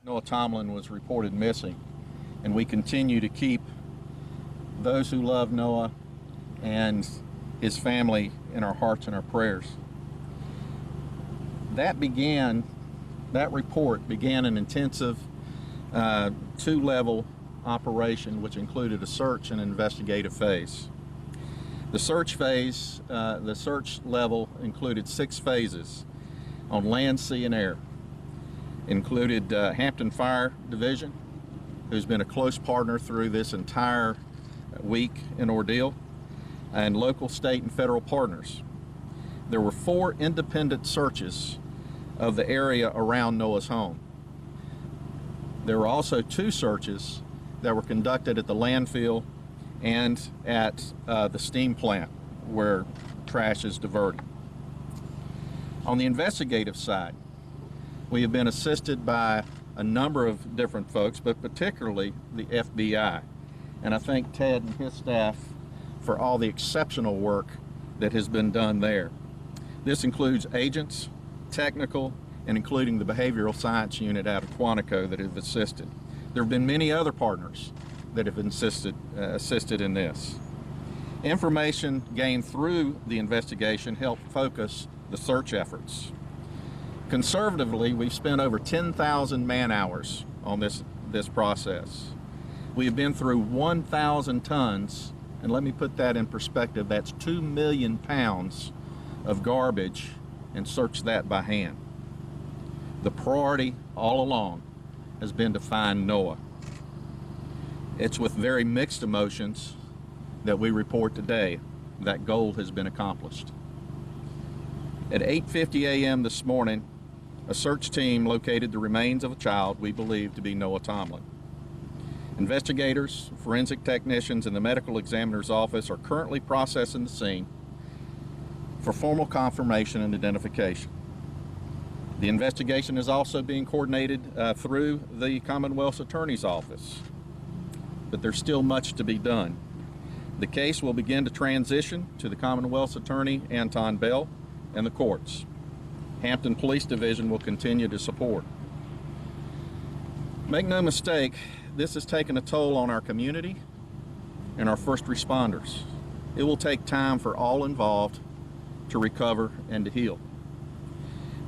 Noah Tomlin was reported missing, and we continue to keep those who love Noah and his family in our hearts and our prayers. That report began an intensive two-level operation which included a search and investigative phase. The search level included 6 phases on land, sea, and air. It included Hampton Fire Division, who's been a close partner through this entire week and ordeal, and local, state, and federal partners. There were 4 independent searches of the area around Noah's home. There were also 2 searches that were conducted at the landfill and at the steam plant where trash is diverted. On the investigative side, we have been assisted by a number of different folks, but particularly the FBI. And I thank Ted and his staff for all the exceptional work that has been done there. This includes agents, technical, and including the behavioral science unit out of Quantico that have assisted. There have been many other partners that have assisted in this. Information gained through the investigation helped focus the search efforts. Conservatively, we've spent over 10,000 man-hours on this process. We have been through 1,000 tons, and let me put that in perspective, that's 2 million pounds of garbage, and searched that by hand. The priority all along has been to find Noah. It's with very mixed emotions that we report today that goal has been accomplished. At 8:50 a.m. this morning, a search team located the remains of a child we believe to be Noah Tomlin. Investigators, forensic technicians, and the medical examiner's office are currently processing the scene for formal confirmation and identification. The investigation is also being coordinated through the Commonwealth's Attorney's Office, but there's still much to be done. The case will begin to transition to the Commonwealth's Attorney, Anton Bell, and the courts. Hampton Police Division will continue to support. Make no mistake, this has taken a toll on our community and our first responders. It will take time for all involved to recover and to heal.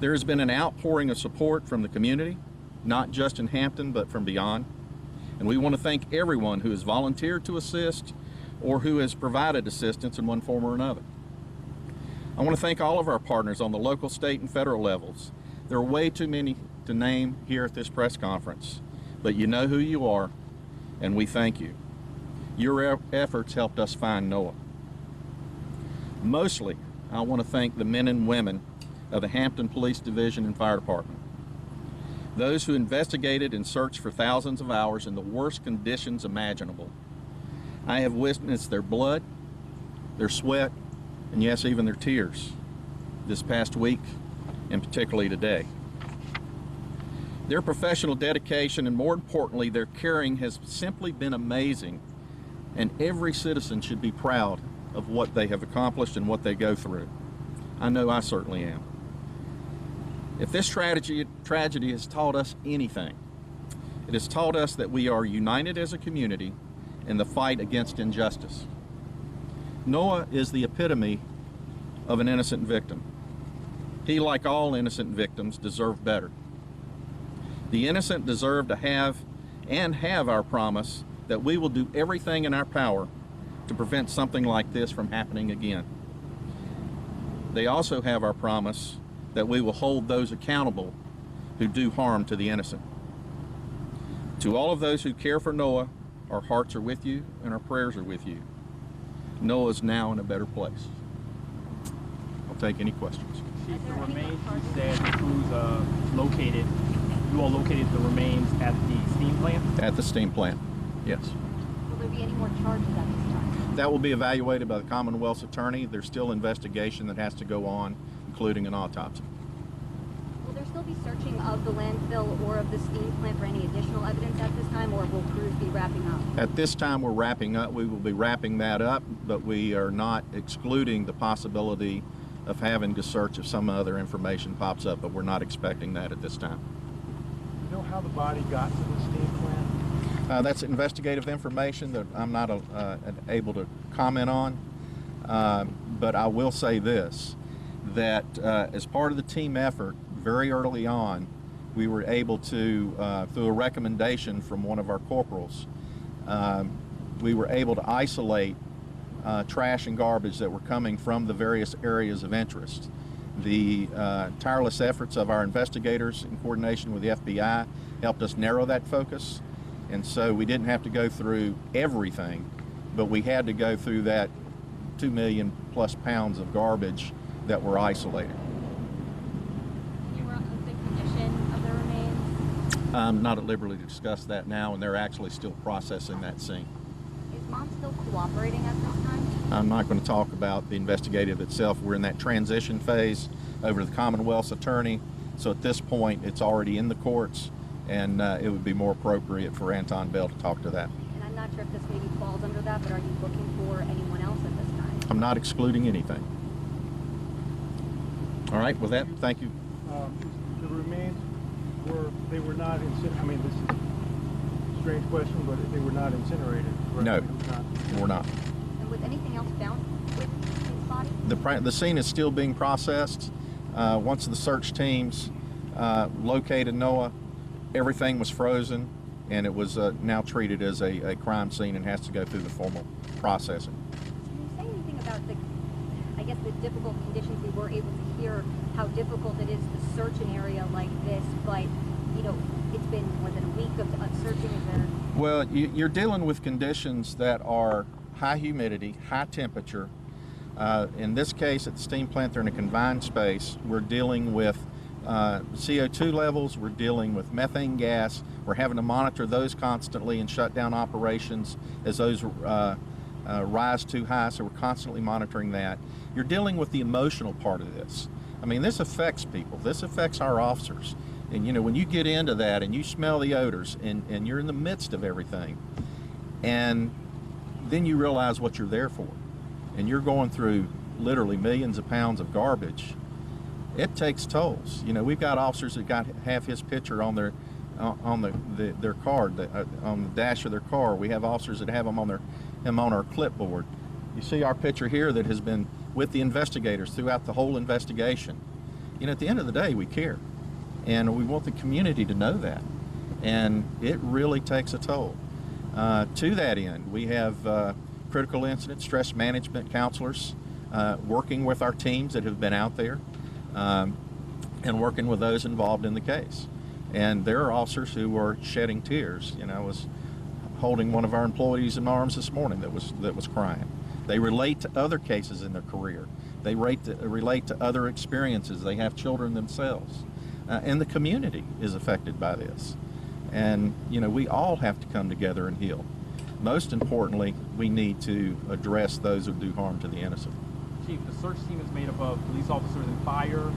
There has been an outpouring of support from the community, not just in Hampton, but from beyond. And we want to thank everyone who has volunteered to assist or who has provided assistance in one form or another. I want to thank all of our partners on the local, state, and federal levels. There are way too many to name here at this press conference, but you know who you are, and we thank you. Your efforts helped us find Noah. Mostly, I want to thank the men and women of the Hampton Police Division and Fire Department. Those who investigated and searched for thousands of hours in the worst conditions imaginable. I have witnessed their blood, their sweat, and yes, even their tears this past week, and particularly today. Their professional dedication and, more importantly, their caring has simply been amazing, and every citizen should be proud of what they have accomplished and what they go through. I know I certainly am. If this tragedy has taught us anything, it has taught us that we are united as a community in the fight against injustice. Noah is the epitome of an innocent victim. He, like all innocent victims, deserved better. The innocent deserve to have our promise that we will do everything in our power to prevent something like this from happening again. They also have our promise that we will hold those accountable who do harm to the innocent. To all of those who care for Noah, our hearts are with you and our prayers are with you. Noah is now in a better place. I'll take any questions. Chief, the remains, you said who's located, you all located the remains at the steam plant? At the steam plant, yes. Will there be any more charges at this time? That will be evaluated by the Commonwealth's Attorney. There's still investigation that has to go on, including an autopsy. Will there still be searching of the landfill or of the steam plant for any additional evidence at this time, or will crews be wrapping up? At this time, we're wrapping up. We will be wrapping that up, but we are not excluding the possibility of having to search if some other information pops up, but we're not expecting that at this time. You know how how the body got to the steam plant? That's investigative information that I'm not able to comment on, but I will say this, that as part of the team effort, very early on, we were able to, through a recommendation from one of our corporals, we were able to isolate trash and garbage that were coming from the various areas of interest. The tireless efforts of our investigators in coordination with the FBI helped us narrow that focus, and so we didn't have to go through everything, but we had to go through that 2 million plus pounds of garbage that were isolated. You were on the condition of the remains? I'm not at liberty to discuss that now, and they're actually still processing that scene. Is Mom still cooperating at this time? I'm not going to talk about the investigative itself. We're in that transition phase over to the Commonwealth's attorney. So at this point, it's already in the courts, and it would be more appropriate for Anton Bell to talk to that. And I'm not sure if this maybe falls under that, but are you looking for anyone else at this time? I'm not excluding anything. All right, with that, thank you. The remains they were not incinerated. I mean, this is a strange question, but they were not incinerated, correct? No, It was not. we're not. And was anything else found with his body? The scene is still being processed. Once the search teams located Noah, everything was frozen, and it was now treated as a crime scene and has to go through the formal processing. Can you say anything about the difficult conditions? We were able to hear how difficult it is to search an area like this, but it's been more than a week of searching. Is there? Well, you're dealing with conditions that are high humidity, high temperature. In this case, at the steam plant, they're in a confined space. We're dealing with CO2 levels, we're dealing with methane gas. We're having to monitor those constantly and shut down operations as those rise too high, so we're constantly monitoring that. You're dealing with the emotional part of this. I mean, this affects people. This affects our officers. And when you get into that and you smell the odors and you're in the midst of everything, and then you realize what you're there for, and you're going through literally millions of pounds of garbage, it takes tolls. We've got officers that have his picture on their card, on the dash of their car. We have officers that have him on our clipboard. You see our picture here that has been with the investigators throughout the whole investigation. At the end of the day, we care, and we want the community to know that, and it really takes a toll. To that end, we have critical incident stress management counselors working with our teams that have been out there and working with those involved in the case. And there are officers who are shedding tears. I was holding one of our employees in arms this morning that was crying. They relate to other cases in their career. They relate to other experiences. They have children themselves. And the community is affected by this. And, we all have to come together and heal. Most importantly, we need to address those who do harm to the innocent. Chief, the search team is made up of police officers and fire.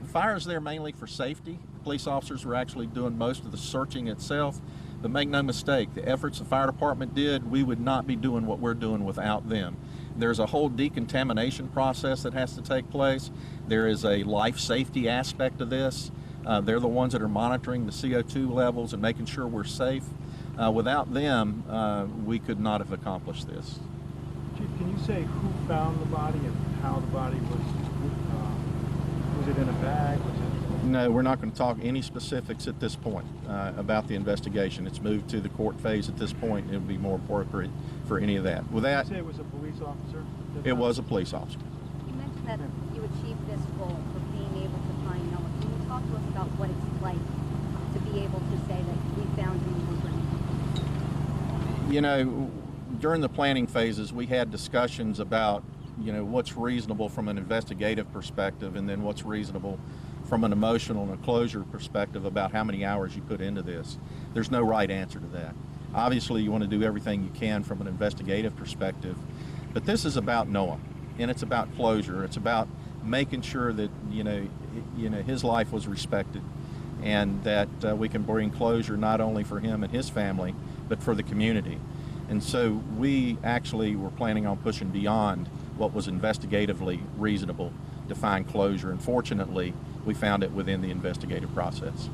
Fire is there mainly for safety. Police officers were actually doing most of the searching itself. But make no mistake, the efforts the fire department did, we would not be doing what we're doing without them. There's a whole decontamination process that has to take place. There is a life safety aspect of this. They're the ones that are monitoring the CO2 levels and making sure we're safe. Without them, we could not have accomplished this. Chief, can you say who found the body and how the body was it in a bag? No, we're not going to talk any specifics at this point about the investigation. It's moved to the court phase at this point. It would be more appropriate for any of that. With that, Did you say it was a police officer? it was a police officer. You mentioned that you achieved this goal of being able to find Noah. Can you talk to us about what it's like to be able to say that we found him and we're bringing him? During the planning phases, we had discussions about, what's reasonable from an investigative perspective, and then what's reasonable from an emotional and a closure perspective about how many hours you put into this. There's no right answer to that. Obviously, you want to do everything you can from an investigative perspective, but this is about Noah, and it's about closure. It's about making sure that his life was respected, and that we can bring closure not only for him and his family, but for the community. And so we actually were planning on pushing beyond what was investigatively reasonable to find closure, and fortunately, we found it within the investigative process.